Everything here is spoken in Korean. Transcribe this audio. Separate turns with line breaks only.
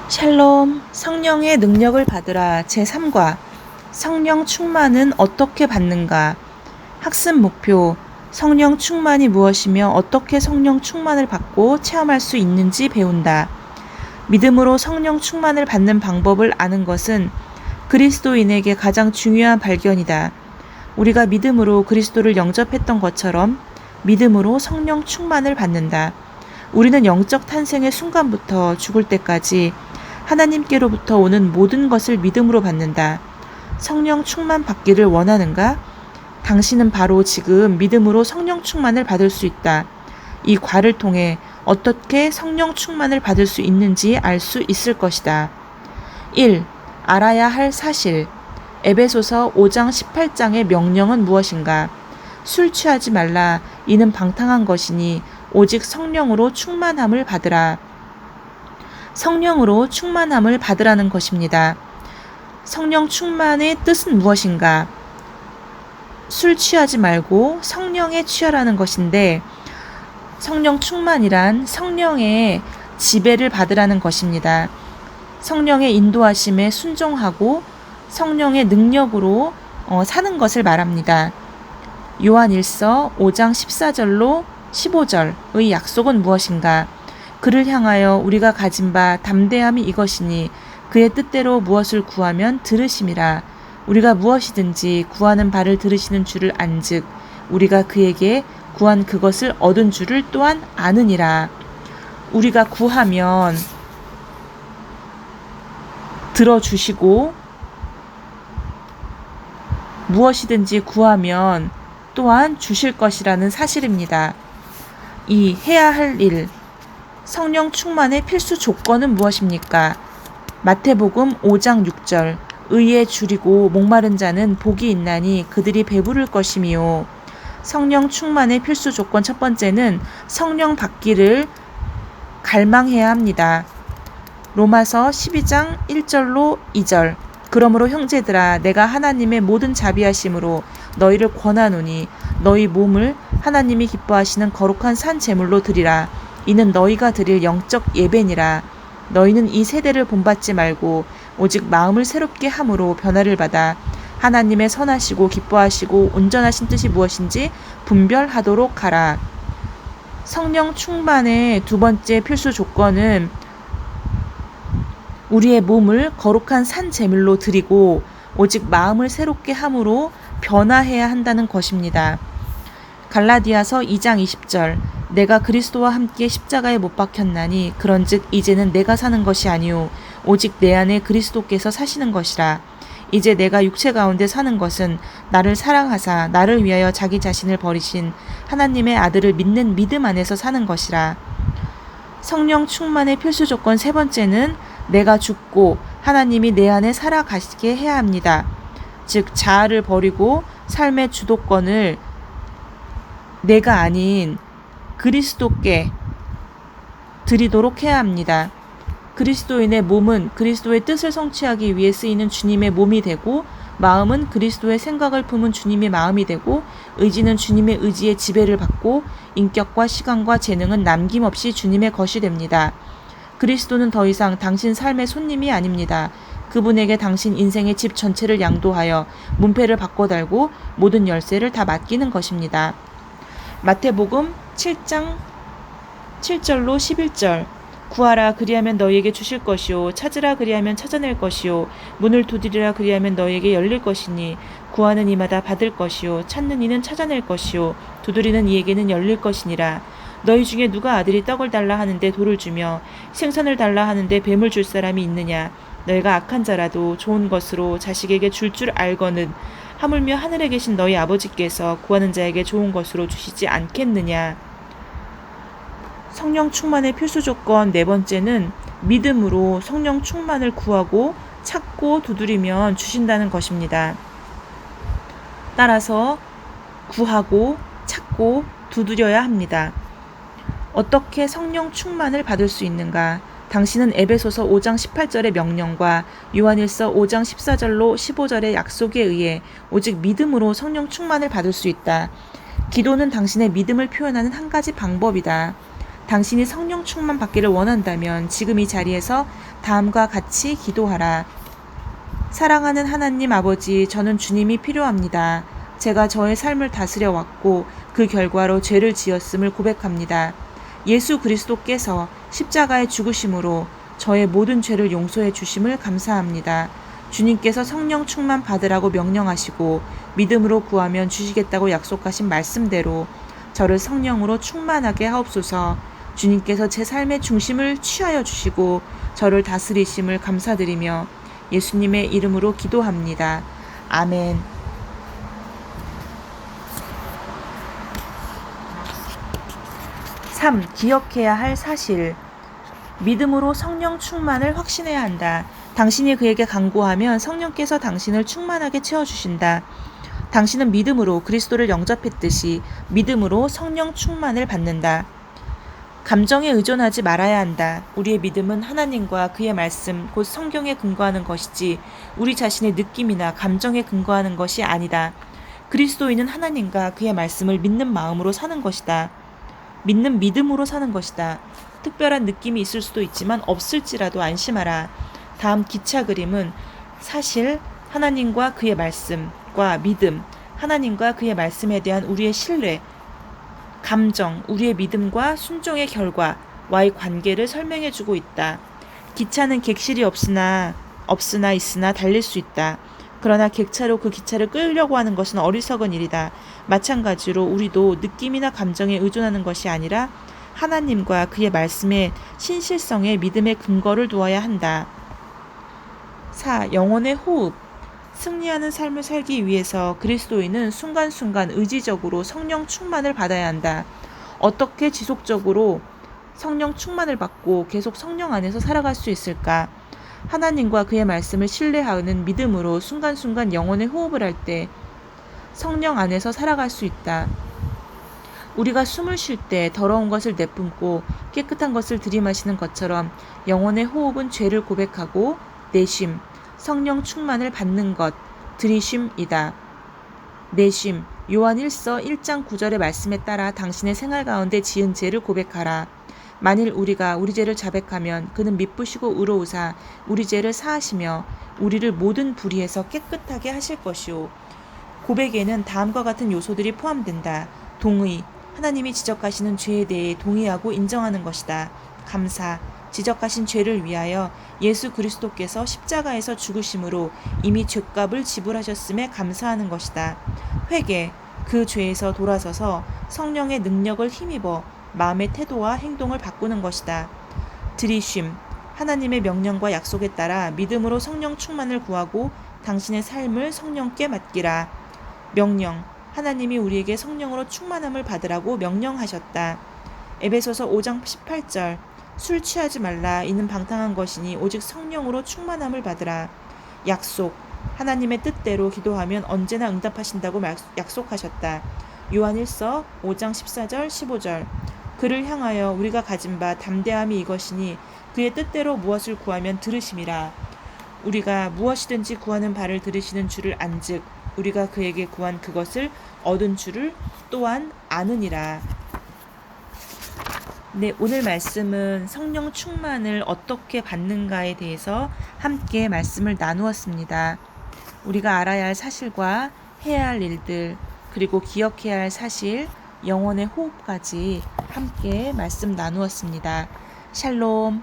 샬롬, 성령의 능력을 받으라 제3과 성령 충만은 어떻게 받는가? 학습 목표 성령 충만이 무엇이며 어떻게 성령 충만을 받고 체험할 수 있는지 배운다. 믿음으로 성령 충만을 받는 방법을 아는 것은 그리스도인에게 가장 중요한 발견이다. 우리가 믿음으로 그리스도를 영접했던 것처럼 믿음으로 성령 충만을 받는다. 우리는 영적 탄생의 순간부터 죽을 때까지 하나님께로부터 오는 모든 것을 믿음으로 받는다. 성령 충만 받기를 원하는가? 당신은 바로 지금 믿음으로 성령 충만을 받을 수 있다. 이 과를 통해 어떻게 성령 충만을 받을 수 있는지 알 수 있을 것이다. 1. 알아야 할 사실. 에베소서 5장 18장의 명령은 무엇인가? 술 취하지 말라. 이는 방탕한 것이니 오직 성령으로 충만함을 받으라. 성령으로 충만함을 받으라는 것입니다. 성령 충만의 뜻은 무엇인가? 술 취하지 말고 성령에 취하라는 것인데 성령 충만이란 성령의 지배를 받으라는 것입니다. 성령의 인도하심에 순종하고 성령의 능력으로 사는 것을 말합니다. 요한일서 5장 14절로 15절의 약속은 무엇인가? 그를 향하여 우리가 가진 바 담대함이 이것이니 그의 뜻대로 무엇을 구하면 들으심이라. 우리가 무엇이든지 구하는 바를 들으시는 줄을 안즉 우리가 그에게 구한 그것을 얻은 줄을 또한 아느니라. 우리가 구하면 들어주시고 무엇이든지 구하면 또한 주실 것이라는 사실입니다. 2. 해야 할 일. 성령 충만의 필수 조건은 무엇입니까? 마태복음 5장 6절. 의에 줄이고 목마른 자는 복이 있나니 그들이 배부를 것이미요. 성령 충만의 필수 조건 첫 번째는 성령 받기를 갈망해야 합니다. 로마서 12장 1절로 2절. 그러므로 형제들아 내가 하나님의 모든 자비하심으로 너희를 권하노니 너희 몸을 하나님이 기뻐하시는 거룩한 산 제물로 드리라. 이는 너희가 드릴 영적 예배니라. 너희는 이 세대를 본받지 말고 오직 마음을 새롭게 함으로 변화를 받아 하나님의 선하시고 기뻐하시고 온전하신 뜻이 무엇인지 분별하도록 하라. 성령 충만의 두 번째 필수 조건은 우리의 몸을 거룩한 산 제물로 드리고 오직 마음을 새롭게 함으로 변화해야 한다는 것입니다. 갈라디아서 2장 20절. 내가 그리스도와 함께 십자가에 못 박혔나니 그런즉 이제는 내가 사는 것이 아니오 오직 내 안에 그리스도께서 사시는 것이라. 이제 내가 육체 가운데 사는 것은 나를 사랑하사 나를 위하여 자기 자신을 버리신 하나님의 아들을 믿는 믿음 안에서 사는 것이라. 성령 충만의 필수 조건 세 번째는 내가 죽고 하나님이 내 안에 살아가시게 해야 합니다. 즉 자아를 버리고 삶의 주도권을 내가 아닌 그리스도께 드리도록 해야 합니다. 그리스도인의 몸은 그리스도의 뜻을 성취하기 위해 쓰이는 주님의 몸이 되고 마음은 그리스도의 생각을 품은 주님의 마음이 되고 의지는 주님의 의지의 지배를 받고 인격과 시간과 재능은 남김없이 주님의 것이 됩니다. 그리스도는 더 이상 당신 삶의 손님이 아닙니다. 그분에게 당신 인생의 집 전체를 양도하여 문패를 바꿔 달고 모든 열쇠를 다 맡기는 것입니다. 마태복음 7장 7절로 11절. 구하라 그리하면 너희에게 주실 것이요 찾으라 그리하면 찾아낼 것이요 문을 두드리라 그리하면 너희에게 열릴 것이니 구하는 이마다 받을 것이요 찾는 이는 찾아낼 것이요 두드리는 이에게는 열릴 것이니라. 너희 중에 누가 아들이 떡을 달라 하는데 돌을 주며 생선을 달라 하는데 뱀을 줄 사람이 있느냐? 너희가 악한 자라도 좋은 것으로 자식에게 줄 알거든 하물며 하늘에 계신 너희 아버지께서 구하는 자에게 좋은 것으로 주시지 않겠느냐? 성령 충만의 필수 조건 네 번째는 믿음으로 성령 충만을 구하고 찾고 두드리면 주신다는 것입니다. 따라서 구하고 찾고 두드려야 합니다. 어떻게 성령 충만을 받을 수 있는가? 당신은 에베소서 5장 18절의 명령과 요한일서 5장 14절로 15절의 약속에 의해 오직 믿음으로 성령 충만을 받을 수 있다. 기도는 당신의 믿음을 표현하는 한 가지 방법이다. 당신이 성령 충만 받기를 원한다면 지금 이 자리에서 다음과 같이 기도하라. 사랑하는 하나님 아버지, 저는 주님이 필요합니다. 제가 저의 삶을 다스려 왔고 그 결과로 죄를 지었음을 고백합니다. 예수 그리스도께서 십자가의 죽으심으로 저의 모든 죄를 용서해 주심을 감사합니다. 주님께서 성령 충만 받으라고 명령하시고 믿음으로 구하면 주시겠다고 약속하신 말씀대로 저를 성령으로 충만하게 하옵소서. 주님께서 제 삶의 중심을 취하여 주시고 저를 다스리심을 감사드리며 예수님의 이름으로 기도합니다. 아멘. 3. 기억해야 할 사실. 믿음으로 성령 충만을 확신해야 한다. 당신이 그에게 간구하면 성령께서 당신을 충만하게 채워주신다. 당신은 믿음으로 그리스도를 영접했듯이 믿음으로 성령 충만을 받는다. 감정에 의존하지 말아야 한다. 우리의 믿음은 하나님과 그의 말씀, 곧 성경에 근거하는 것이지 우리 자신의 느낌이나 감정에 근거하는 것이 아니다. 그리스도인은 하나님과 그의 말씀을 믿는 마음으로 사는 것이다. 믿는 믿음으로 사는 것이다. 특별한 느낌이 있을 수도 있지만 없을지라도 안심하라. 다음 기차 그림은 사실 하나님과 그의 말씀과 믿음, 하나님과 그의 말씀에 대한 우리의 신뢰, 감정, 우리의 믿음과 순종의 결과와의 관계를 설명해 주고 있다. 기차는 객실이 없으나 있으나 달릴 수 있다. 그러나 객차로 그 기차를 끌려고 하는 것은 어리석은 일이다. 마찬가지로 우리도 느낌이나 감정에 의존하는 것이 아니라 하나님과 그의 말씀의 신실성에 믿음의 근거를 두어야 한다. 4. 영혼의 호흡. 승리하는 삶을 살기 위해서 그리스도인은 순간순간 의지적으로 성령 충만을 받아야 한다. 어떻게 지속적으로 성령 충만을 받고 계속 성령 안에서 살아갈 수 있을까? 하나님과 그의 말씀을 신뢰하는 믿음으로 순간순간 영혼의 호흡을 할 때 성령 안에서 살아갈 수 있다. 우리가 숨을 쉴 때 더러운 것을 내뿜고 깨끗한 것을 들이마시는 것처럼 영혼의 호흡은 죄를 고백하고 내쉼, 성령 충만을 받는 것, 들이쉼이다. 내쉼, 요한 1서 1장 9절의 말씀에 따라 당신의 생활 가운데 지은 죄를 고백하라. 만일 우리가 우리 죄를 자백하면 그는 미쁘시고 의로우사 우리 죄를 사하시며 우리를 모든 불의에서 깨끗하게 하실 것이오. 고백에는 다음과 같은 요소들이 포함된다. 동의, 하나님이 지적하시는 죄에 대해 동의하고 인정하는 것이다. 감사, 지적하신 죄를 위하여 예수 그리스도께서 십자가에서 죽으심으로 이미 죄값을 지불하셨음에 감사하는 것이다. 회개, 그 죄에서 돌아서서 성령의 능력을 힘입어 마음의 태도와 행동을 바꾸는 것이다. 들이쉼, 하나님의 명령과 약속에 따라 믿음으로 성령 충만을 구하고 당신의 삶을 성령께 맡기라. 명령, 하나님이 우리에게 성령으로 충만함을 받으라고 명령하셨다. 에베소서 5장 18절, 술 취하지 말라. 이는 방탕한 것이니 오직 성령으로 충만함을 받으라. 약속, 하나님의 뜻대로 기도하면 언제나 응답하신다고 약속하셨다. 요한 1서 5장 14절 15절, 그를 향하여 우리가 가진 바 담대함이 이것이니 그의 뜻대로 무엇을 구하면 들으심이라. 우리가 무엇이든지 구하는 바를 들으시는 줄을 안즉 우리가 그에게 구한 그것을 얻은 줄을 또한 아느니라. 네, 오늘 말씀은 성령 충만을 어떻게 받는가에 대해서 함께 말씀을 나누었습니다. 우리가 알아야 할 사실과 해야 할 일들, 그리고 기억해야 할 사실, 영혼의 호흡까지 함께 말씀 나누었습니다. 샬롬.